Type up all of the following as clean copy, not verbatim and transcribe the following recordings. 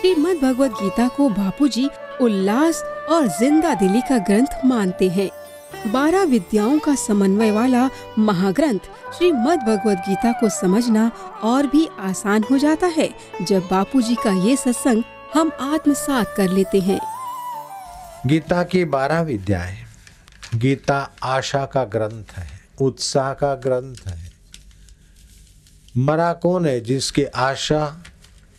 श्रीमद् भगवद गीता को बापूजी उल्लास और जिंदा दिली का ग्रंथ मानते हैं। 12 विद्याओं का समन्वय वाला महाग्रंथ श्रीमद् भगवद गीता को समझना और भी आसान हो जाता है जब बापूजी का ये सत्संग हम आत्मसात कर लेते हैं। गीता की 12 विद्याएं। गीता आशा का ग्रंथ है, उत्साह का ग्रंथ है। मरा कौन है? जिसकी आशा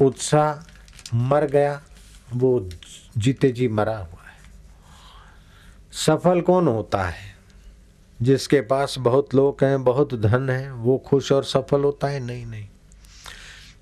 उत्साह मर गया, वो जीते जी मरा हुआ है। सफल कौन होता है? जिसके पास बहुत लोग हैं, बहुत धन है, वो खुश और सफल होता है? नहीं।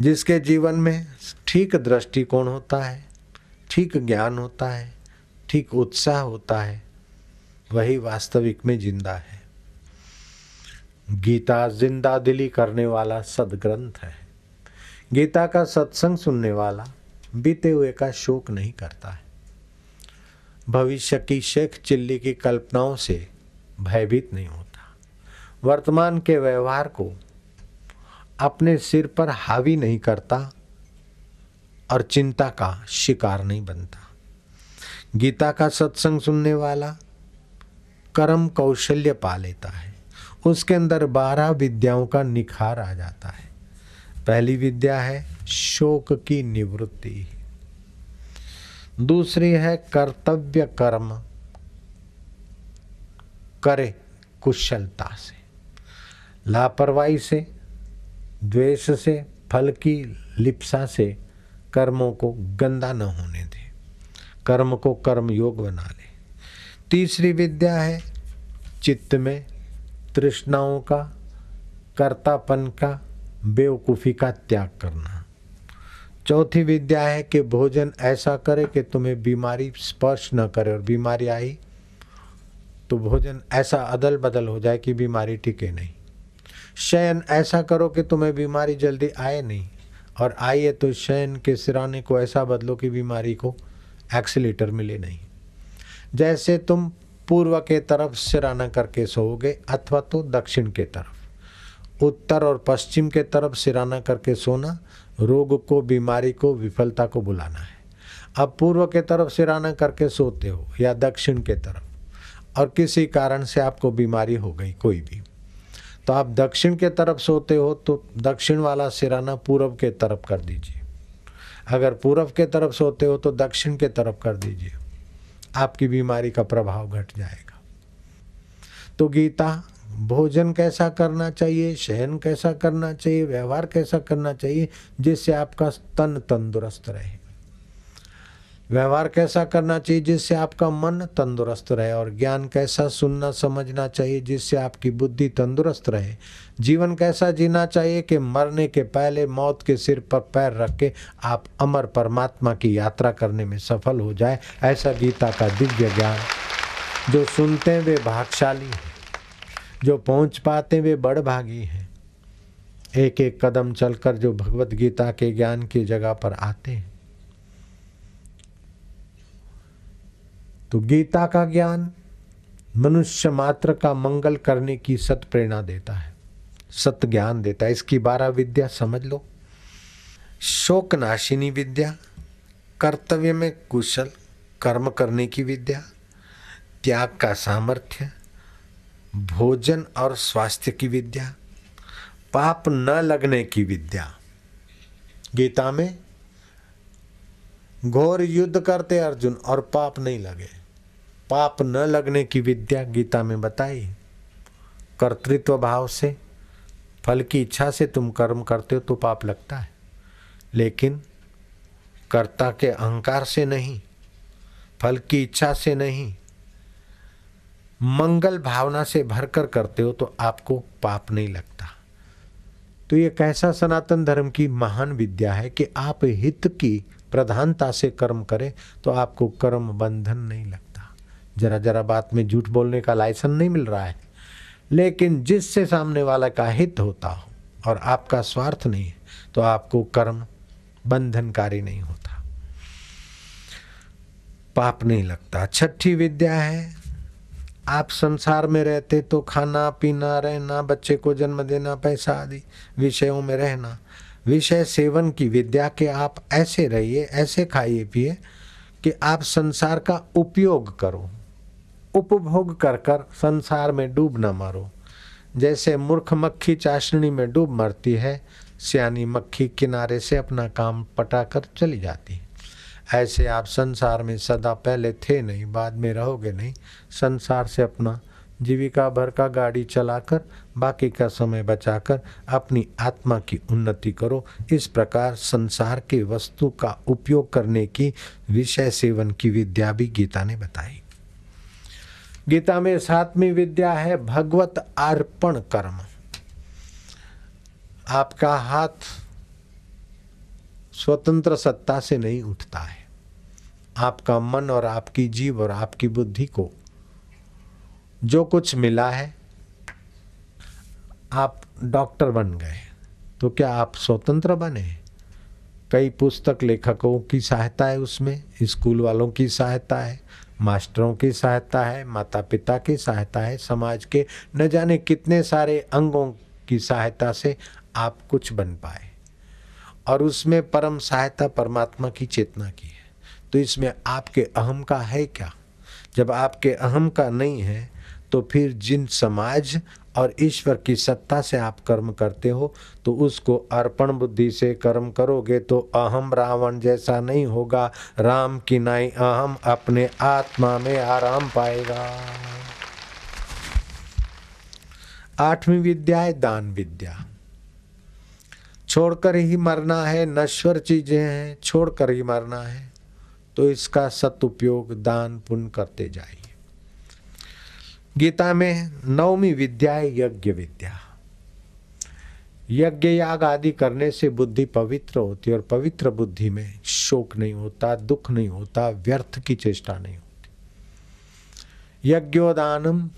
जिसके जीवन में ठीक दृष्टिकोण होता है, ठीक ज्ञान होता है, ठीक उत्साह होता है, वही वास्तविक में जिंदा है। गीता जिंदा दिली करने वाला सदग्रंथ है। गीता का सत्संग सुनने वाला बीते हुए का शोक नहीं करता है। भविष्य की शेख चिल्ली की कल्पनाओं से भयभीत नहीं होता। वर्तमान के व्यवहार को अपने सिर पर हावी नहीं करता और चिंता का शिकार नहीं बनता। गीता का सत्संग सुनने वाला कर्म कौशल्य पा लेता है। उसके अंदर 12 विद्याओं का निखार आ जाता है। पहली विद्या है शोक की निवृत्ति। दूसरी है कर्तव्य कर्म करे कुशलता से, लापरवाही से, द्वेष से, फल की लिप्सा से कर्मों को गंदा न होने दे, कर्म को कर्म योग बना ले। तीसरी विद्या है चित्त में तृष्णाओं का, कर्तापन का, बेवकूफ़ी का त्याग करना। चौथी विद्या है कि भोजन ऐसा करे कि तुम्हें बीमारी स्पर्श न करे, और बीमारी आई तो भोजन ऐसा अदल बदल हो जाए कि बीमारी टिके नहीं। शयन ऐसा करो कि तुम्हें बीमारी जल्दी आए नहीं, और आइए तो शयन के सिराने को ऐसा बदलो कि बीमारी को एक्सीलेटर मिले नहीं। जैसे तुम पूर्व के तरफ सिराना करके सोओगे अथवा तो दक्षिण के तरफ, उत्तर और पश्चिम के तरफ सिराना करके सोना रोग को, बीमारी को, विफलता को बुलाना है। अब पूर्व के तरफ सिराना करके सोते हो या दक्षिण के तरफ, और किसी कारण से आपको बीमारी हो गई कोई भी, तो आप दक्षिण के तरफ सोते हो तो दक्षिण वाला सिराना पूर्व के तरफ कर दीजिए। अगर पूर्व के तरफ सोते हो तो दक्षिण के तरफ कर दीजिए, आपकी बीमारी का प्रभाव घट जाएगा। तो गीता भोजन कैसा करना चाहिए, शयन कैसा करना चाहिए, व्यवहार कैसा करना चाहिए जिससे आपका तन तंदुरुस्त रहे, व्यवहार कैसा करना चाहिए जिससे आपका मन तंदुरुस्त रहे, और ज्ञान कैसा सुनना समझना चाहिए जिससे आपकी बुद्धि तंदुरुस्त रहे, जीवन कैसा जीना चाहिए कि मरने के पहले मौत के सिर पर पैर रख के आप अमर परमात्मा की यात्रा करने में सफल हो जाए। ऐसा गीता का दिव्य ज्ञान जो सुनते हैं वे भाग्यशाली हैं, जो पहुंच पाते वे बड़भागी हैं। एक एक कदम चलकर जो भगवत गीता के ज्ञान की जगह पर आते हैं, तो गीता का ज्ञान मनुष्य मात्र का मंगल करने की सत प्रेरणा देता है, सत ज्ञान देता है। इसकी 12 विद्या समझ लो। शोक नाशिनी विद्या, कर्तव्य में कुशल कर्म करने की विद्या, त्याग का सामर्थ्य, भोजन और स्वास्थ्य की विद्या, पाप न लगने की विद्या। गीता में घोर युद्ध करते अर्जुन और पाप नहीं लगे, पाप न लगने की विद्या गीता में बताई। कर्तृत्व भाव से, फल की इच्छा से तुम कर्म करते हो तो पाप लगता है, लेकिन कर्ता के अहंकार से नहीं, फल की इच्छा से नहीं, मंगल भावना से भरकर करते हो तो आपको पाप नहीं लगता। तो ये कैसा सनातन धर्म की महान विद्या है कि आप हित की प्रधानता से कर्म करें तो आपको कर्म बंधन नहीं लगता। जरा जरा बात में झूठ बोलने का लाइसेंस नहीं मिल रहा है, लेकिन जिससे सामने वाला का हित होता हो और आपका स्वार्थ नहीं है तो आपको कर्म बंधनकारी नहीं होता, पाप नहीं लगता। छठी विद्या है आप संसार में रहते तो खाना पीना, रहना, बच्चे को जन्म देना, पैसा आदि विषयों में रहना, विषय सेवन की विद्या के आप ऐसे रहिए, ऐसे खाइए पिए कि आप संसार का उपयोग करो, उपभोग कर कर संसार में डूब न मरो। जैसे मूर्ख मक्खी चाशनी में डूब मरती है, सियानी मक्खी किनारे से अपना काम पटाकर चली जाती है। ऐसे आप संसार में सदा पहले थे नहीं, बाद में रहोगे नहीं। संसार से अपना जीविका भर का गाड़ी चलाकर बाकी का समय बचाकर अपनी आत्मा की उन्नति करो। इस प्रकार संसार के वस्तु का उपयोग करने की विषय सेवन की विद्या भी गीता ने बताई। गीता में 7वीं विद्या है भगवत अर्पण कर्म। आपका हाथ स्वतंत्र सत्ता से नहीं उठता है। आपका मन और आपकी जीव और आपकी बुद्धि को जो कुछ मिला है, आप डॉक्टर बन गए तो क्या आप स्वतंत्र बने? कई पुस्तक लेखकों की सहायता है, उसमें स्कूल वालों की सहायता है, मास्टरों की सहायता है, माता पिता की सहायता है, समाज के न जाने कितने सारे अंगों की सहायता से आप कुछ बन पाए। और उसमें परम सहायता परमात्मा की चेतना की है। तो इसमें आपके अहम का है क्या? जब आपके अहम का नहीं है तो फिर जिन समाज और ईश्वर की सत्ता से आप कर्म करते हो तो उसको अर्पण बुद्धि से कर्म करोगे तो अहम रावण जैसा नहीं होगा। राम की नाई अहम अपने आत्मा में आराम पाएगा। 8वीं विद्या है दान विद्या। छोड़कर ही मरना है, नश्वर चीजें हैं, छोड़कर ही मरना है, तो इसका सदुपयोग दान पुण्य करते जाइए। गीता में 9वीं विद्या है यज्ञ विद्या। यज्ञ याग आदि करने से बुद्धि पवित्र होती है और पवित्र बुद्धि में शोक नहीं होता, दुख नहीं होता, व्यर्थ की चेष्टा नहीं होती। यज्ञोदानम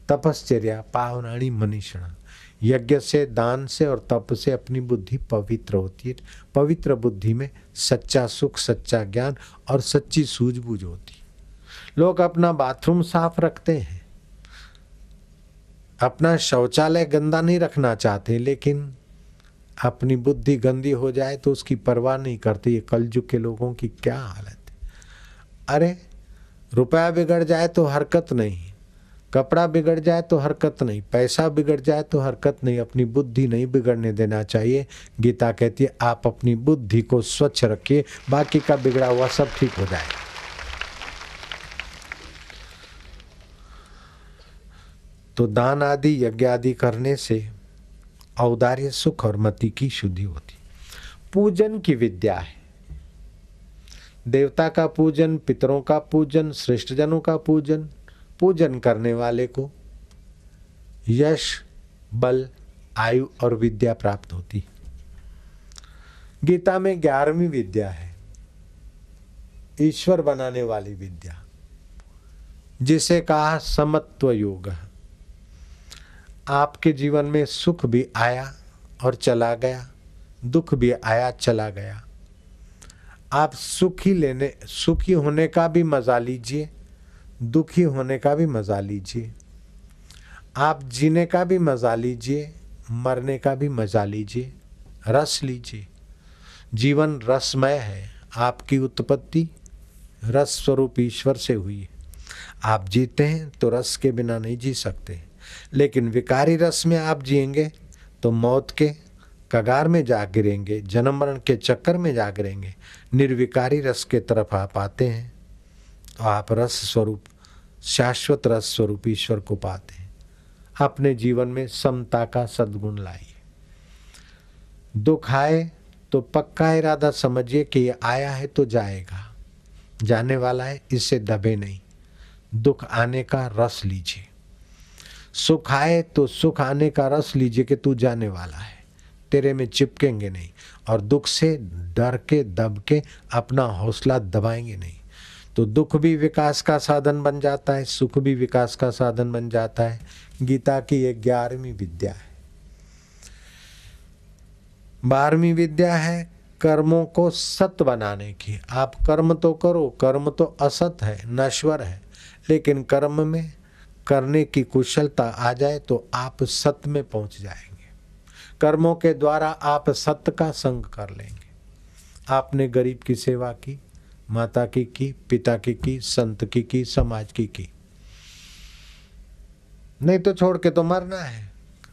तपश्चर्या पावनानी मनीषणा। यज्ञ से, दान से और तप से अपनी बुद्धि पवित्र होती है। पवित्र बुद्धि में सच्चा सुख, सच्चा ज्ञान और सच्ची सूझबूझ होती है। लोग अपना बाथरूम साफ रखते हैं, अपना शौचालय गंदा नहीं रखना चाहते, लेकिन अपनी बुद्धि गंदी हो जाए तो उसकी परवाह नहीं करते। ये कलयुग के लोगों की क्या हालत है। अरे रुपया बिगड़ जाए तो हरकत नहीं, कपड़ा बिगड़ जाए तो हरकत नहीं, पैसा बिगड़ जाए तो हरकत नहीं, अपनी बुद्धि नहीं बिगड़ने देना चाहिए। गीता कहती है आप अपनी बुद्धि को स्वच्छ रखिए, बाकी का बिगड़ा हुआ सब ठीक हो जाएगा। तो दान आदि यज्ञ आदि करने से औदार्य, सुख और मति की शुद्धि होती। पूजन की विद्या है। देवता का पूजन, पितरों का पूजन, श्रेष्ठ जनों का पूजन। पूजन करने वाले को यश, बल, आयु और विद्या प्राप्त होती। गीता में 11वीं विद्या है ईश्वर बनाने वाली विद्या, जिसे कहा समत्व योग। आपके जीवन में सुख भी आया और चला गया, दुख भी आया चला गया। आप सुखी होने का भी मजा लीजिए, दुखी होने का भी मजा लीजिए। आप जीने का भी मजा लीजिए, मरने का भी मजा लीजिए, रस लीजिए। जीवन रसमय है। आपकी उत्पत्ति रस स्वरूप ईश्वर से हुई है। आप जीते हैं तो रस के बिना नहीं जी सकते, लेकिन विकारी रस में आप जिएंगे तो मौत के कगार में जा गिरेंगे, जन्म मरण के चक्कर में जा गिरेंगे। निर्विकारी रस के तरफ आप आते हैं तो आप रस स्वरूप, शाश्वत रस स्वरूप ईश्वर को पाते हैं। अपने जीवन में समता का सद्गुण लाइए। दुख आए तो पक्का इरादा समझिए कि ये आया है तो जाएगा, जाने वाला है, इससे दबे नहीं। दुख आने का रस लीजिए। सुख आए तो सुख आने का रस लीजिए कि तू जाने वाला है, तेरे में चिपकेंगे नहीं। और दुख से डर के दब के अपना हौसला दबाएंगे नहीं। तो दुख भी विकास का साधन बन जाता है, सुख भी विकास का साधन बन जाता है। गीता की ये 11वीं विद्या है। 12वीं विद्या है कर्मों को सत बनाने की। आप कर्म तो करो, कर्म तो असत है, नश्वर है, लेकिन कर्म में करने की कुशलता आ जाए तो आप सत में पहुंच जाएंगे। कर्मों के द्वारा आप सत्य का संग कर लेंगे। आपने गरीब की सेवा की, माता की, पिता की, संत की, समाज की। नहीं तो छोड़ के तो मरना है।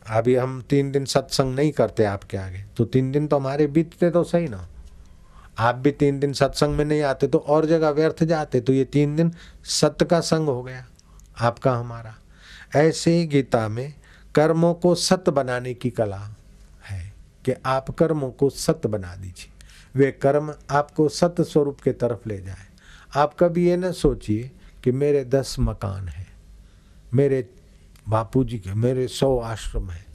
अभी हम 3 दिन सत्संग नहीं करते आपके आगे, तो 3 दिन तो हमारे बीतते तो सही ना। आप भी 3 दिन सत्संग में नहीं आते तो और जगह व्यर्थ जाते, तो ये 3 दिन सत्य का संग हो गया आपका हमारा। ऐसे ही गीता में कर्मों को सत्य बनाने की कला है कि आप कर्मों को सत्य बना दीजिए, वे कर्म आपको सत्य स्वरूप के तरफ ले जाए। आप कभी ये न सोचिए कि मेरे 10 मकान हैं, मेरे बापूजी के, मेरे 100 आश्रम हैं,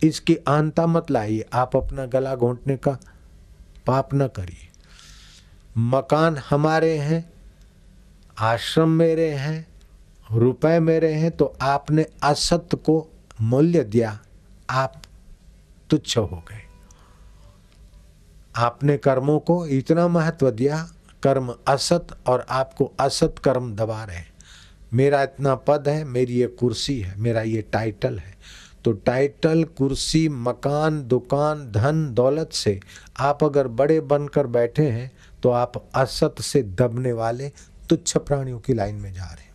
इसकी आंता मत लाइए। आप अपना गला घोंटने का पाप न करिए। मकान हमारे हैं, आश्रम मेरे हैं, रुपए मेरे हैं, तो आपने असत्य को मूल्य दिया, आप तुच्छ हो गए। आपने कर्मों को इतना महत्व दिया, कर्म असत और आपको असत कर्म दबा रहे हैं। मेरा इतना पद है, मेरी ये कुर्सी है, मेरा ये टाइटल है, तो टाइटल, कुर्सी, मकान, दुकान, धन दौलत से आप अगर बड़े बनकर बैठे हैं तो आप असत से दबने वाले तुच्छ प्राणियों की लाइन में जा रहे हैं।